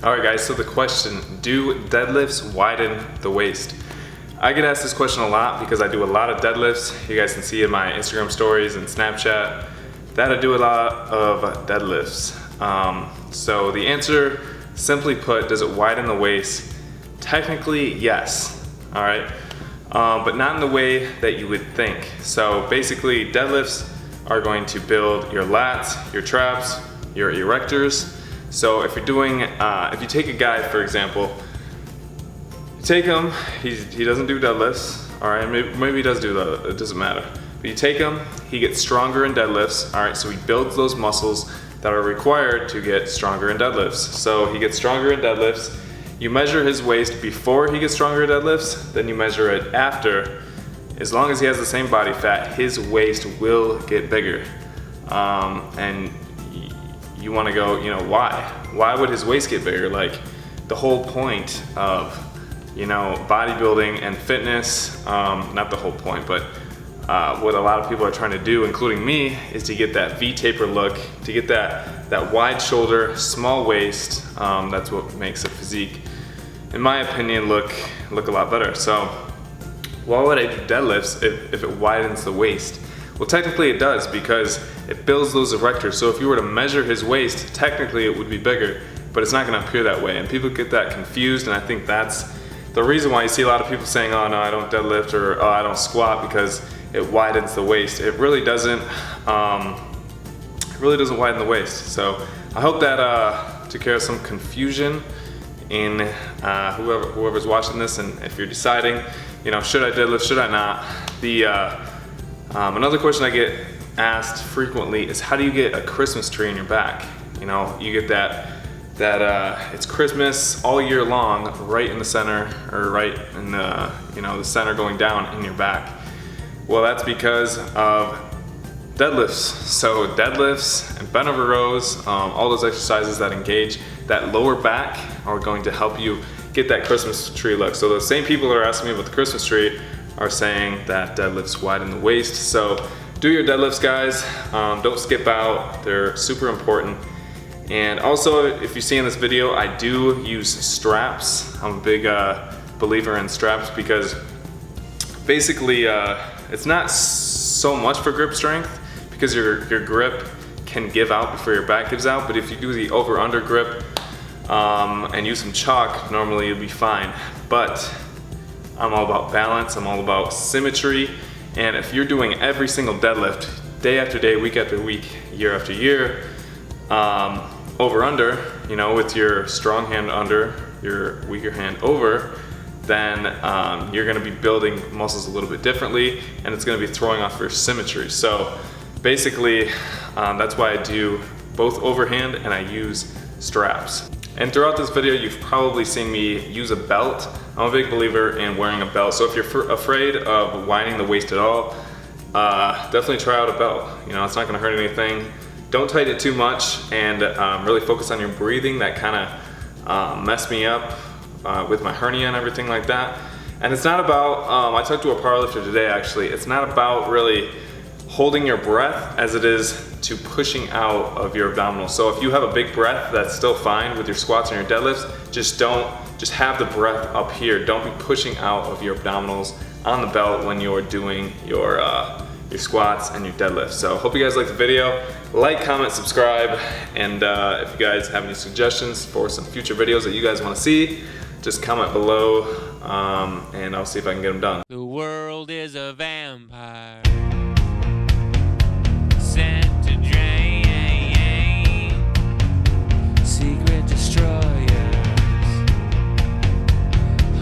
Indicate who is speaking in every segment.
Speaker 1: Alright guys, so the question, do deadlifts widen the waist? I get asked this question a lot because I do a lot of deadlifts. You guys can see in my Instagram stories and Snapchat that I do a lot of deadlifts. So the answer, simply put, does it widen the waist? Technically, yes, alright? But not in the way that you would think. So basically, deadlifts are going to build your lats, your traps, your erectors. So if you're doing, if you take a guy, for example, you take him, he doesn't do deadlifts, all right, maybe he does do that, it doesn't matter. But you take him, he gets stronger in deadlifts, all right, so he builds those muscles that are required to get stronger in deadlifts. So he gets stronger in deadlifts, you measure his waist before he gets stronger in deadlifts, then you measure it after. As long as he has the same body fat, his waist will get bigger. And you want to go, you know, why? Why would his waist get bigger? Like, the whole point of, you know, bodybuilding and fitness, not the whole point, but what a lot of people are trying to do, including me, is to get that V-taper look, to get that wide shoulder, small waist. That's what makes a physique, in my opinion, look a lot better. So why would I do deadlifts if it widens the waist? Well, technically it does, because it builds those erectors. So if you were to measure his waist, technically it would be bigger, but it's not gonna appear that way. And people get that confused, and I think that's the reason why you see a lot of people saying, oh no, I don't deadlift, or oh, I don't squat, because it widens the waist. It really doesn't, widen the waist. So I hope that took care of some confusion in whoever's watching this, and if you're deciding, you know, should I deadlift, should I not? Another question I get asked frequently is, how do you get a Christmas tree in your back? You know, you get that it's Christmas all year long, right in the center, or right in the, you know, the center going down in your back. Well, that's because of deadlifts. So deadlifts and bent over rows, all those exercises that engage that lower back are going to help you get that Christmas tree look. So the same people that are asking me about the Christmas tree are saying that deadlifts widen the waist. So do your deadlifts, guys. Don't skip out. They're super important. And also, if you see in this video, I do use straps. I'm a big believer in straps, because basically it's not so much for grip strength, because your grip can give out before your back gives out. But if you do the over-under grip and use some chalk, normally you'll be fine. But I'm all about balance, I'm all about symmetry, and if you're doing every single deadlift, day after day, week after week, year after year, over under, you know, with your strong hand under, your weaker hand over, then you're gonna be building muscles a little bit differently, and it's gonna be throwing off your symmetry. So basically, that's why I do both overhand and I use straps. And throughout this video, you've probably seen me use a belt. I'm a big believer in wearing a belt. So if you're afraid of winding the waist at all, definitely try out a belt. You know, it's not gonna hurt anything. Don't tighten it too much, and really focus on your breathing. That kind of messed me up with my hernia and everything like that. And it's not about, I talked to a powerlifter today actually, it's not about really holding your breath as it is to pushing out of your abdominals. So if you have a big breath, that's still fine with your squats and your deadlifts. Just have the breath up here. Don't be pushing out of your abdominals on the belt when you're doing your squats and your deadlifts. So hope you guys liked the video. Like, comment, subscribe, and if you guys have any suggestions for some future videos that you guys want to see, just comment below, and I'll see if I can get them done.
Speaker 2: The world is a vampire sent to drain secret destroyers,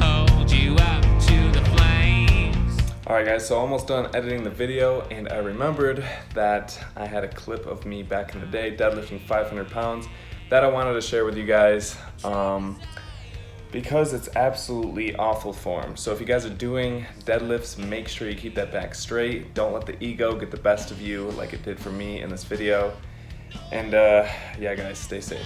Speaker 2: hold you up to the flames.
Speaker 1: Alright guys, so almost done editing the video, and I remembered that I had a clip of me back in the day deadlifting 500 pounds that I wanted to share with you guys. Because it's absolutely awful form. So if you guys are doing deadlifts, make sure you keep that back straight. Don't let the ego get the best of you like it did for me in this video. And yeah guys, stay safe.